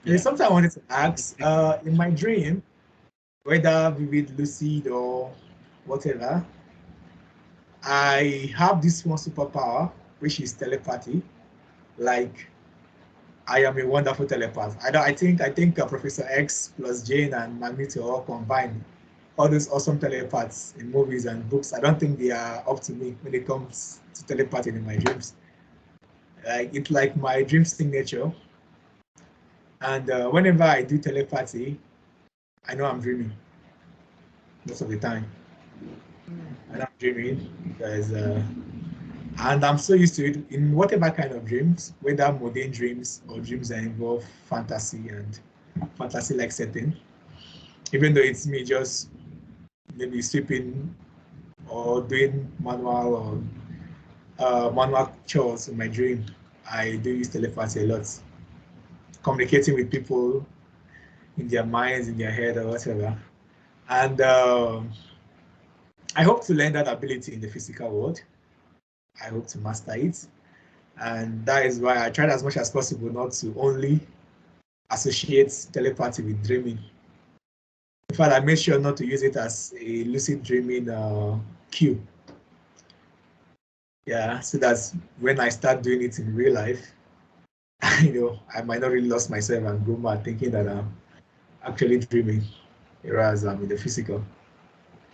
And something I wanted to ask, in my dream, whether vivid, lucid, or whatever, I have this one superpower, which is telepathy. Like I am a wonderful telepath. I think Professor X plus Jane and Magneto all combined, all those awesome telepaths in movies and books. I don't think they are up to me when it comes to telepathy in my dreams. Like it's like my dream signature. And whenever I do telepathy, I know I'm dreaming most of the time. I know I'm dreaming because, and I'm so used to it in whatever kind of dreams, whether mundane dreams or dreams that involve fantasy and fantasy-like setting. Even though it's me just maybe sweeping or doing manual chores in my dream, I do use telepathy a lot, communicating with people in their minds, in their head, or whatever. And I hope to learn that ability in the physical world. I hope to master it. And that is why I tried as much as possible not to only associate telepathy with dreaming. In fact, I made sure not to use it as a lucid dreaming cue. Yeah, so that's when I start doing it in real life, I might not really lost myself and go mad thinking that I'm actually dreaming, whereas I'm in the physical.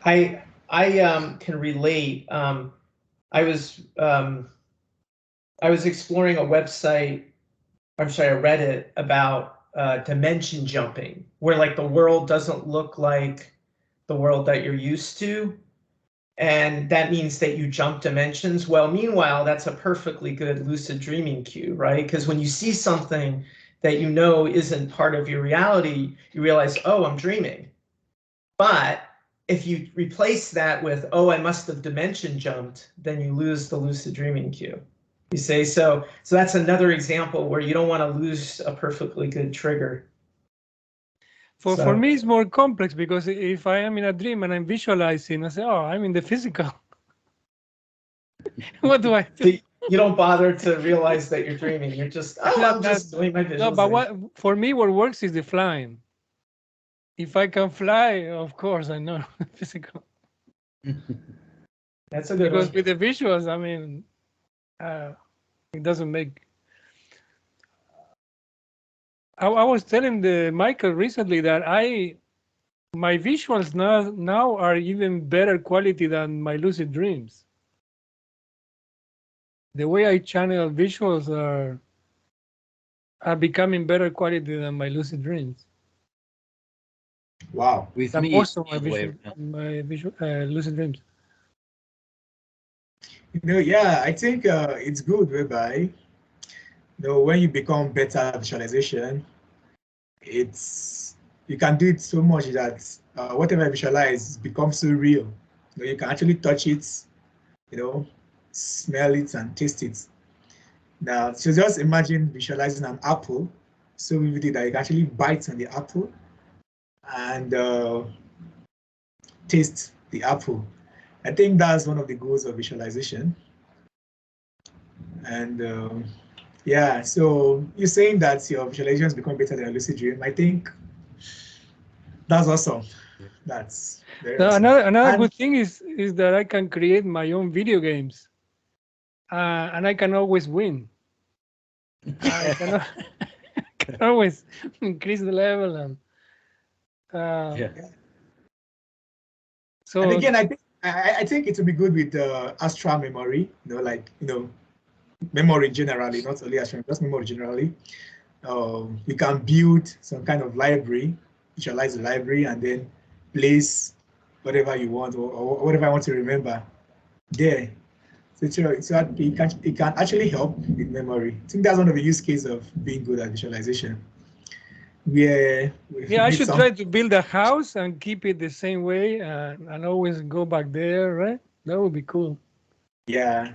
I can relate. I was exploring a website, I'm sorry, a Reddit about dimension jumping, where like the world doesn't look like the world that you're used to. And that means that you jump dimensions. Well, meanwhile, that's a perfectly good lucid dreaming cue, right? Because when you see something that you know isn't part of your reality, you realize, oh, I'm dreaming. But if you replace that with, oh, I must have dimension jumped, then you lose the lucid dreaming cue. You say, so that's another example where you don't want to lose a perfectly good trigger. For me, it's more complex because if I am in a dream and I'm visualizing, I say, oh, I'm in the physical. What do I do? You don't bother to realize that you're dreaming. You're just, oh, I'm just doing my visualization. No, but for me, what works is the flying. If I can fly, of course, I know physical. That's a good because one. with the visuals, I mean, it doesn't make. I was telling Michael recently that my visuals now are even better quality than my lucid dreams. The way I channel visuals are becoming better quality than my lucid dreams. Wow. With than me, most of my lucid dreams. Yeah, I think it's good whereby, when you become better at visualization, you can do it so much that whatever you visualize becomes so real. You can actually touch it, smell it and taste it. Now, so just imagine visualizing an apple so vividly that you can actually bite on the apple and taste the apple. I think that's one of the goals of visualization. And yeah, so you're saying that your visualizations become better than a lucid dream. I think that's awesome. That's very awesome. Another good thing is that I can create my own video games, and I can always win. I can always increase the level and. So and again, I think it will be good with astral memory. Memory generally, not only astral, just memory generally. You can build some kind of library, visualize the library, and then place whatever you want or whatever I want to remember there. So it can actually help with memory. I think that's one of the use cases of being good at visualization. Yeah, I should try to build a house and keep it the same way and always go back there, right? That would be cool. Yeah.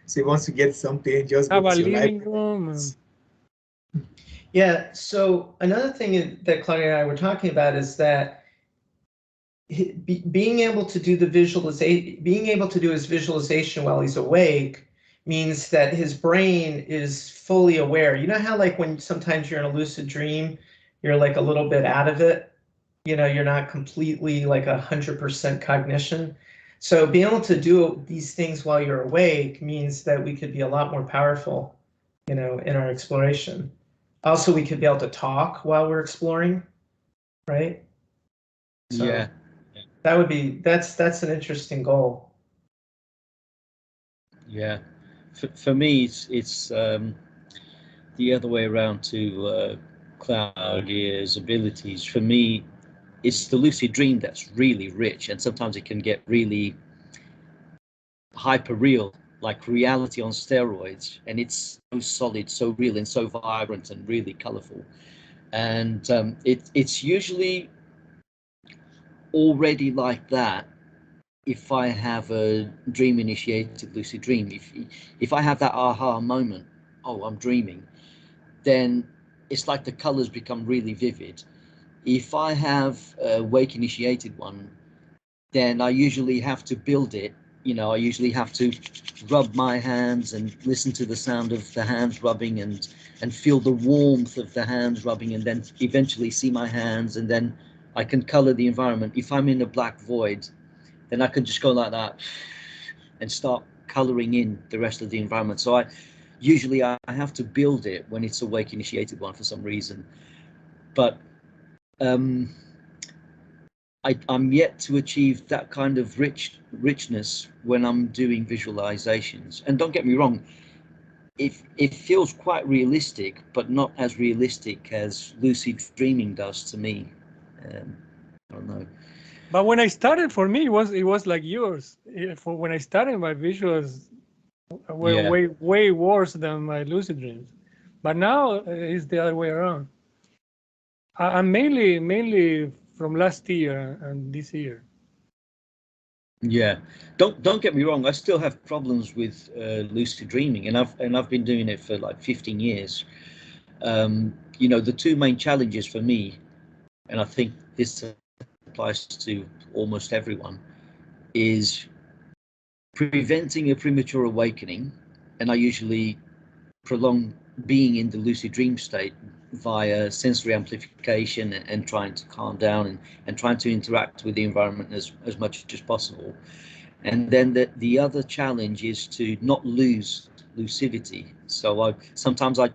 So you want to get something, just have go a to your living library. room. Yeah. So another thing that Claudia and I were talking about is that being able to do his visualization while he's awake means that his brain is fully aware. You know how like when sometimes you're in a lucid dream, you're like a little bit out of it, you know, you're not completely like 100% cognition. So being able to do these things while you're awake means that we could be a lot more powerful, you know, in our exploration. Also, we could be able to talk while we're exploring, right? So Yeah. that would be, that's an interesting goal. Yeah. For me, it's the other way around to Claudia's abilities. For me, it's the lucid dream that's really rich, and sometimes it can get really hyper real, like reality on steroids, and it's so solid, so real, and so vibrant and really colorful. And it's usually already like that if I have a dream initiated lucid dream. If I have that aha moment, oh, I'm dreaming, then it's like the colors become really vivid. If I have a wake initiated one, then I usually have to build it. You know, I usually have to rub my hands and listen to the sound of the hands rubbing and feel the warmth of the hands rubbing, and then eventually see my hands, and then I can color the environment. If I'm in a black void, then I can just go like that and start coloring in the rest of the environment. So I have to build it when it's a wake initiated one for some reason. But I'm yet to achieve that kind of richness when I'm doing visualizations. And don't get me wrong, it feels quite realistic, but not as realistic as lucid dreaming does to me. I don't know. But when I started, for me, it was like yours. For when I started, my visuals were way worse than my lucid dreams. But now it's the other way around. I'm mainly from last year and this year. Yeah, don't get me wrong. I still have problems with lucid dreaming, and I've been doing it for like 15 years. You know, the two main challenges for me, and I think this applies to almost everyone, is preventing a premature awakening, and I usually prolong being in the lucid dream state via sensory amplification and trying to calm down and trying to interact with the environment as much as possible. And then the other challenge is to not lose lucidity. So sometimes I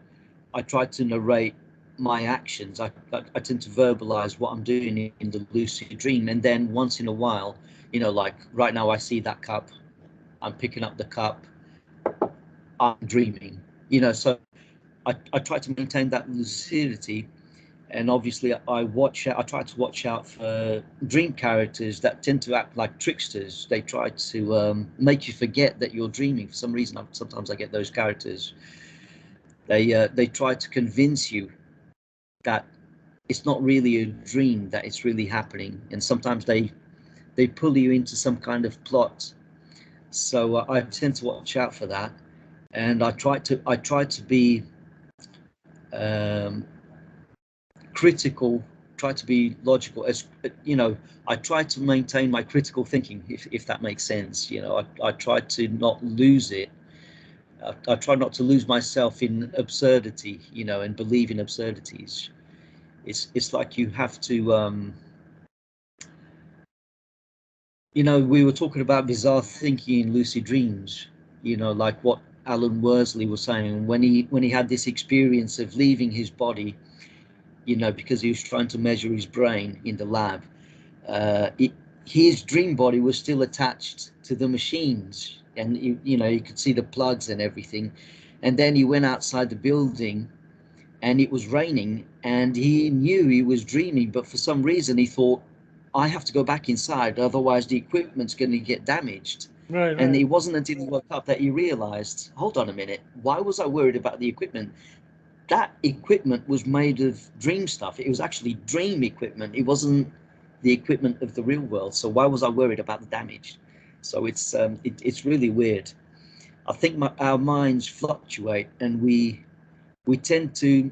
try to narrate my actions. I tend to verbalize what I'm doing in the lucid dream, and then once in a while, you know, like right now I see that cup, I'm picking up the cup, I'm dreaming, you know. So I try to maintain that lucidity, and obviously I try to watch out for dream characters that tend to act like tricksters. They try to make you forget that you're dreaming. For some reason, sometimes I get those characters. They try to convince you that it's not really a dream, that it's really happening, and sometimes they pull you into some kind of plot. So I tend to watch out for that, and I try to be critical, try to be logical, as you know. I try to maintain my critical thinking, if that makes sense. You know, I try to not lose it. I try not to lose myself in absurdity, you know, and believe in absurdities. It's like you have to, you know, we were talking about bizarre thinking in lucid dreams, you know, like what Alan Worsley was saying when he had this experience of leaving his body, you know, because he was trying to measure his brain in the lab. His dream body was still attached to the machines, and you know, you could see the plugs and everything. And then he went outside the building, and it was raining, and he knew he was dreaming, but for some reason he thought, I have to go back inside, otherwise the equipment's going to get damaged. Right. And it wasn't until he woke up that he realized, hold on a minute, why was I worried about the equipment? That equipment was made of dream stuff. It was actually dream equipment. It wasn't the equipment of the real world. So why was I worried about the damage? So it's really weird. I think our minds fluctuate, and we tend to,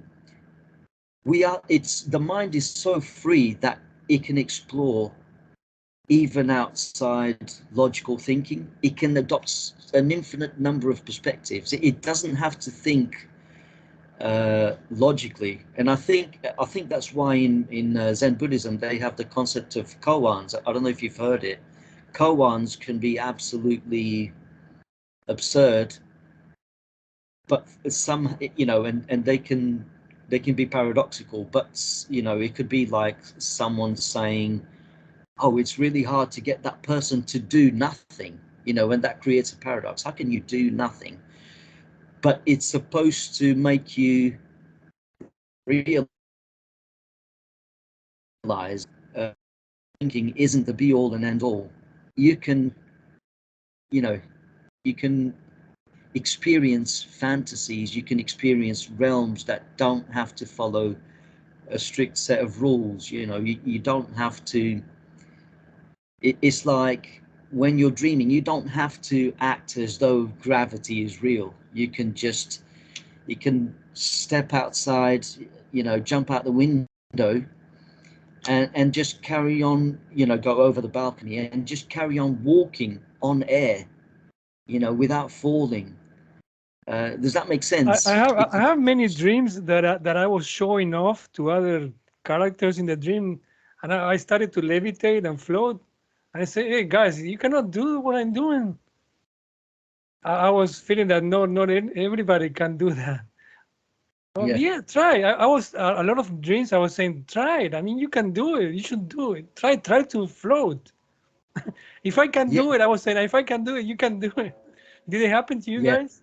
the mind is so free that it can explore even outside logical thinking. It can adopt an infinite number of perspectives. It doesn't have to think logically, and I think that's why in Zen Buddhism they have the concept of koans. I don't know if you've heard it. Koans can be absolutely absurd, but some, you know, and they can be paradoxical, but you know, it could be like someone saying, oh, it's really hard to get that person to do nothing, you know, and that creates a paradox. How can you do nothing? But it's supposed to make you realize thinking isn't the be all and end all. You can, you know, you can experience fantasies, you can experience realms that don't have to follow a strict set of rules. You know, you don't have to, it's like when you're dreaming, you don't have to act as though gravity is real. You can just, you can step outside, you know, jump out the window and just carry on, you know, go over the balcony and just carry on walking on air, you know, without falling. Does that make sense? I have many dreams that I was showing off to other characters in the dream, and I started to levitate and float. And I say, hey guys, you cannot do what I'm doing. I was feeling that not everybody can do that. Oh, yeah, try. I was a lot of dreams. I was saying, try it. I mean, you can do it. You should do it. Try to float. If I can do it, I was saying, if I can do it, you can do it. Did it happen to you guys?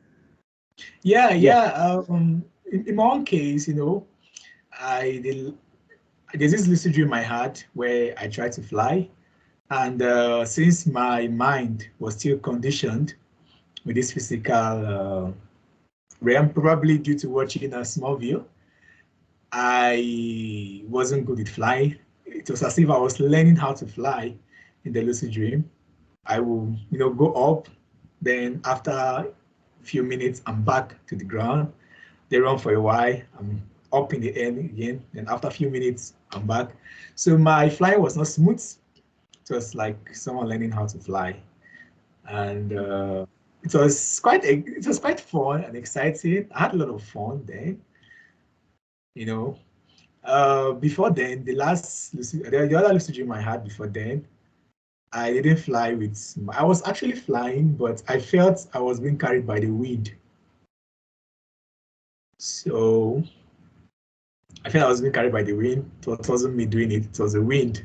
Yeah. In my own case, you know, there's this lucid dream I had where I tried to fly, and since my mind was still conditioned with this physical realm, probably due to watching a small view, I wasn't good at flying. It was as if I was learning how to fly in the lucid dream. I will, you know, go up, then after a few minutes, I'm back to the ground. They run for a while, I'm up in the air again, then after a few minutes, I'm back. So my flight was not smooth. It was like someone learning how to fly. And it was quite fun and exciting. I had a lot of fun then, you know. Before then, the other lucid dream I had before then, I didn't fly with, I was actually flying, but I felt I was being carried by the wind. So I felt I was being carried by the wind. It wasn't me doing it, it was the wind.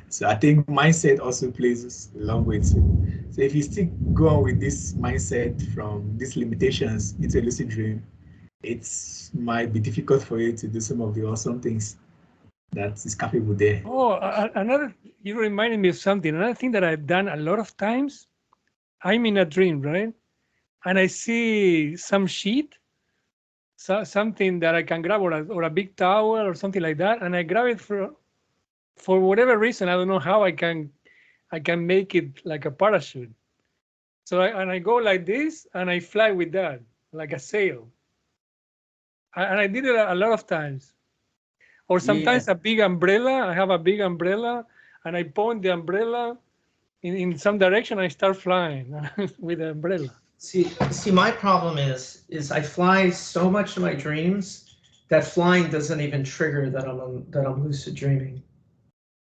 So I think mindset also plays along with it. So if you still go on with this mindset from these limitations into a lucid dream, it might be difficult for you to do some of the awesome things that is capable there. Oh, you reminded me of something. Another thing that I've done a lot of times, I'm in a dream, right? And I see some sheet, something that I can grab, or a big towel or something like that, and I grab it for whatever reason. I don't know how I can make it like a parachute. So I go like this, and I fly with that, like a sail. And I did it a lot of times. Or sometimes a big umbrella. I have a big umbrella, and I point the umbrella in some direction. I start flying with the umbrella. See, my problem is I fly so much in my dreams that flying doesn't even trigger that I'm lucid dreaming.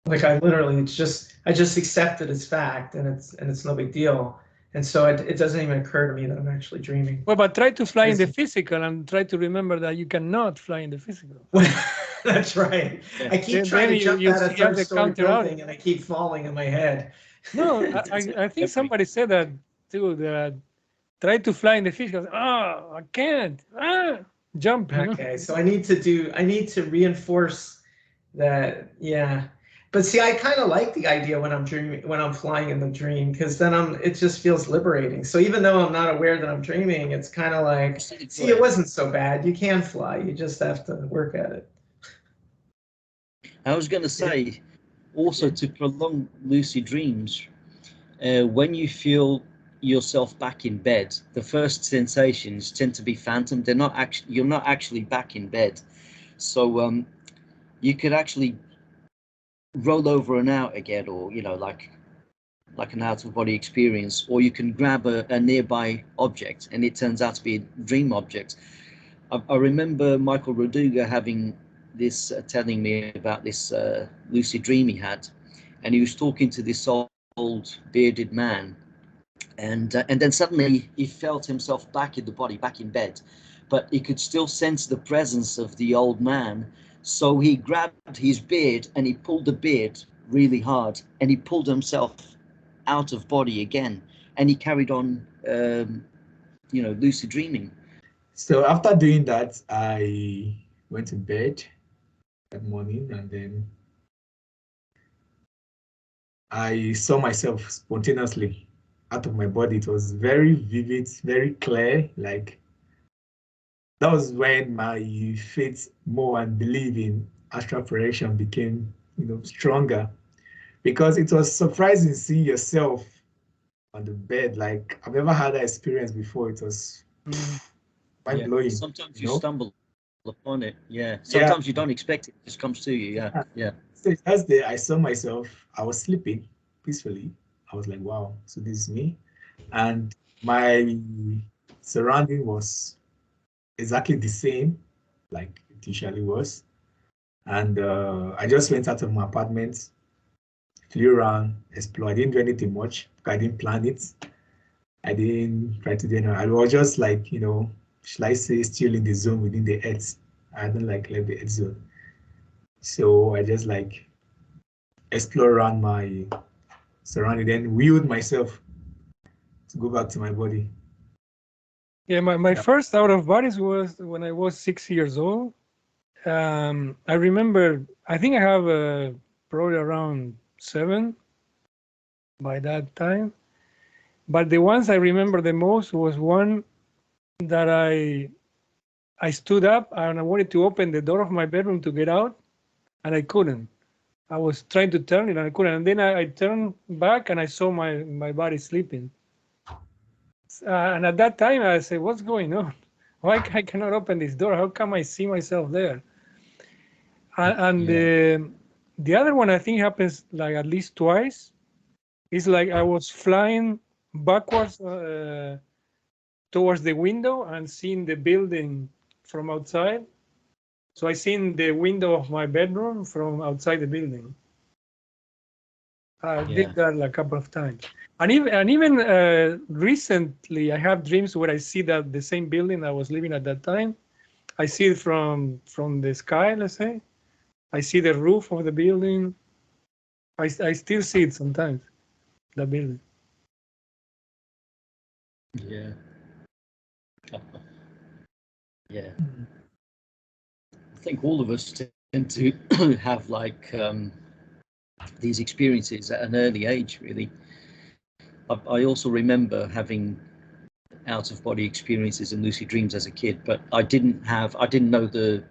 Like I just accept it as fact, and it's no big deal. And so it doesn't even occur to me that I'm actually dreaming. Well, but try to fly in the physical and try to remember that you cannot fly in the physical. That's right. I keep trying to jump out of third-story building, and I keep falling in my head. No, I think somebody said that too. That try to fly in the physical. I can't. Jump. Okay, so I need to reinforce that. Yeah. But see, I kind of like the idea when I'm dreaming, when I'm flying in the dream, because then it just feels liberating. So even though I'm not aware that I'm dreaming, it's kind of like, see, it wasn't so bad. You can fly. You just have to work at it. I was going to say, also to prolong lucid dreams, when you feel yourself back in bed, the first sensations tend to be phantom. They're not actually, you're not actually back in bed. So you could actually roll over and out again, or like an out-of-body experience, or you can grab a nearby object and it turns out to be a dream object. I remember Michael Roduga having this, telling me about this lucid dream he had, and he was talking to this old bearded man, and then suddenly he felt himself back in the body, back in bed, but he could still sense the presence of the old man. So he grabbed his beard and he pulled the beard really hard, and he pulled himself out of body again, and he carried on lucid dreaming. So after doing that, I went to bed that morning, and then I saw myself spontaneously out of my body. It was very vivid, very clear. Like, that was when my faith more and belief in astral projection became, stronger, because it was surprising seeing yourself on the bed. Like, I've never had that experience before. It was mind blowing. Sometimes you stumble upon it. Yeah. Sometimes you don't expect it. It just comes to you. Yeah. So just there, I saw myself. I was sleeping peacefully. I was like, wow, so this is me. And my surrounding was exactly the same like it usually was. And I just went out of my apartment, flew around, explored. I didn't do anything much. I didn't plan it. I didn't try to do anything. I was just like, should I say, still in the zone within the earth. I don't like left the earth zone. So I just like explore around my surrounding, then wheeled myself to go back to my body. Yeah, my first out of bodies was when I was 6 years old. I remember, I think I have probably around 7 by that time. But the ones I remember the most was one that I stood up and I wanted to open the door of my bedroom to get out, and I couldn't. I was trying to turn it and I couldn't. And then I turned back and I saw my body sleeping. And at that time I said, what's going on? Why I cannot open this door? How come I see myself there? And the other one I think happens like at least twice. It's like I was flying backwards towards the window and seeing the building from outside. So I seen the window of my bedroom from outside the building. I did that like a couple of times. And even recently, I have dreams where I see that the same building I was living at that time. I see it from the sky, let's say. I see the roof of the building. I still see it sometimes, the building. Yeah. Yeah. I think all of us tend to have like these experiences at an early age, really. I also remember having out-of-body experiences and lucid dreams as a kid, but I didn't know the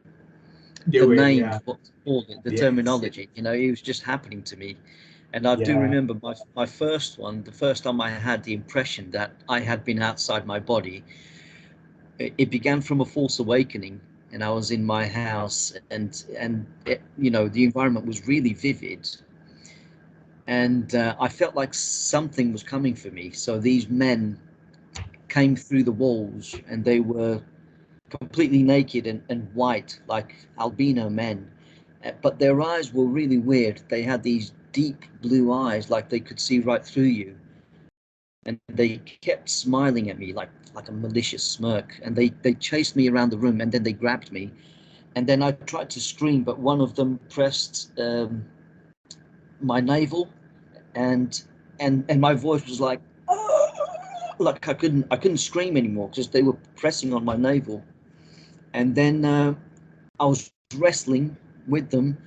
names, what to call it, the terminology. It was just happening to me. And I do remember my first one, the first time I had the impression that I had been outside my body. It began from a false awakening, and I was in my house, and it, the environment was really vivid, and I felt like something was coming for me. So these men came through the walls, and they were completely naked and white, like albino men, but their eyes were really weird. They had these deep blue eyes, like they could see right through you, and they kept smiling at me like a malicious smirk, and they chased me around the room, and then they grabbed me, and then I tried to scream, but one of them pressed my navel, and my voice was like I couldn't scream anymore because they were pressing on my navel. And then I was wrestling with them,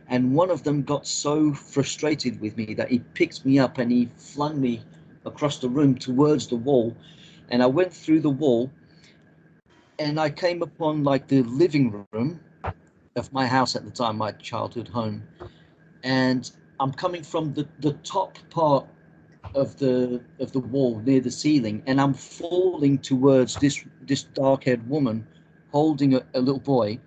and one of them got so frustrated with me that he picked me up and he flung me across the room towards the wall, and I went through the wall, and I came upon like the living room of my house at the time, my childhood home, and I'm coming from the top part of the wall near the ceiling, and I'm falling towards this dark-haired woman holding a little boy,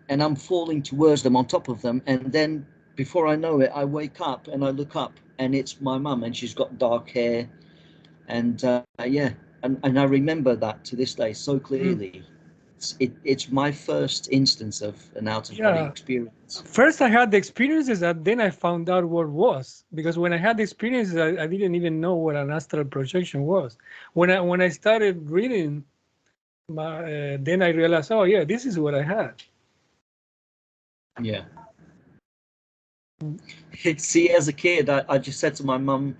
and I'm falling towards them on top of them, and then before I know it, I wake up and I look up and it's my mum, and she's got dark hair, and yeah, and I remember that to this day so clearly. It's my first instance of an out-of-body experience. First, I had the experiences, and then I found out what it was. Because when I had the experiences, I didn't even know what an astral projection was. When I started reading, then I realized, oh yeah, this is what I had. Yeah. See, as a kid, I just said to my mum,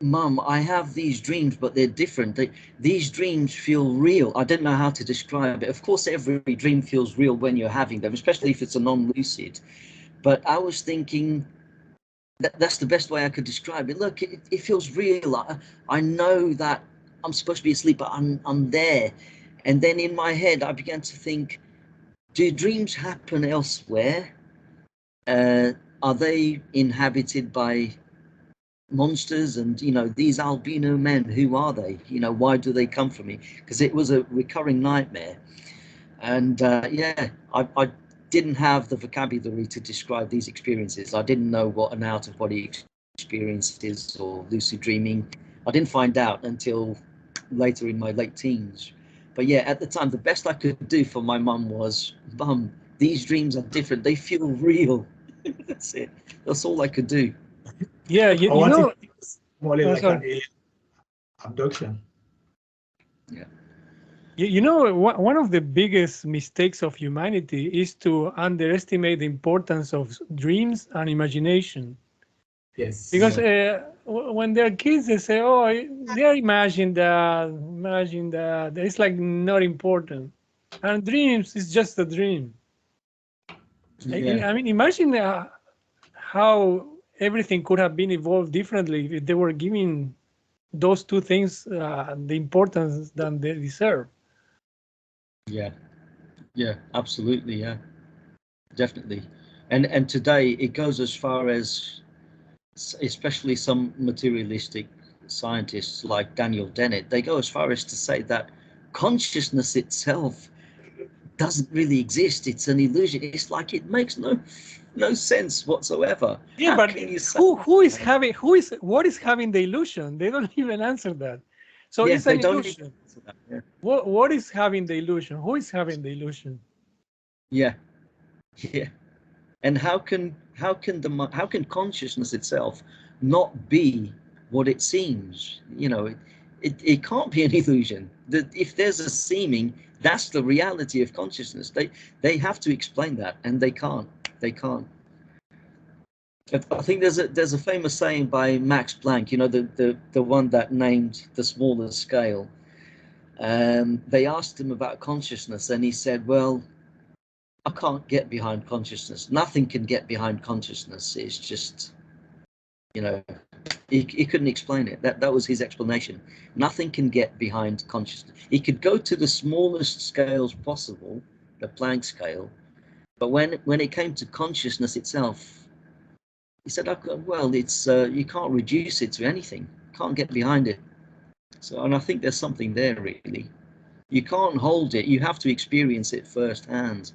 Mum, I have these dreams, but they're different. These dreams feel real. I don't know how to describe it. Of course, every dream feels real when you're having them, especially if it's a non-lucid. But I was thinking that's the best way I could describe it. Look, it feels real. I know that I'm supposed to be asleep, but I'm there. And then in my head, I began to think, do dreams happen elsewhere? Are they inhabited by monsters? And these albino men, who are they? Why do they come for me? Because it was a recurring nightmare. And yeah, I didn't have the vocabulary to describe these experiences. I didn't know what an out-of-body experience is, or lucid dreaming. I didn't find out until later in my late teens. But yeah, at the time, the best I could do for my mum was, Mum, these dreams are different. They feel real. That's it. That's all I could do. Yeah, you know, it's more like sorry. an alien abduction. Yeah. One of the biggest mistakes of humanity is to underestimate the importance of dreams and imagination. Yes. Because when they're kids, they say, "Oh, they're imagining that." It's like not important. And dreams is just a dream. Yeah. I mean, imagine how everything could have been evolved differently if they were giving those two things the importance that they deserve. Yeah. Yeah, absolutely. Yeah, definitely. And today it goes as far as, especially some materialistic scientists like Daniel Dennett, they go as far as to say that consciousness itself doesn't really exist. It's an illusion. It's like it makes no sense whatsoever. Yeah, How but can you say what is having the illusion? They don't even answer that. So yeah, it's they an don't illusion. answer that. Yeah. What is having the illusion? Who is having the illusion? Yeah. Yeah. And how can consciousness itself not be what it seems? It can't be an illusion. That if there's a seeming, that's the reality of consciousness. They have to explain that, and they can't. They can't. I think there's a famous saying by Max Planck. The one that named the smaller scale. They asked him about consciousness, and he said, "Well, I can't get behind consciousness. Nothing can get behind consciousness. It's just, he couldn't explain it. That was his explanation. Nothing can get behind consciousness. He could go to the smallest scales possible, the Planck scale, but when it came to consciousness itself, he said, well, it's you can't reduce it to anything. Can't get behind it. So, and I think there's something there really. You can't hold it. You have to experience it firsthand.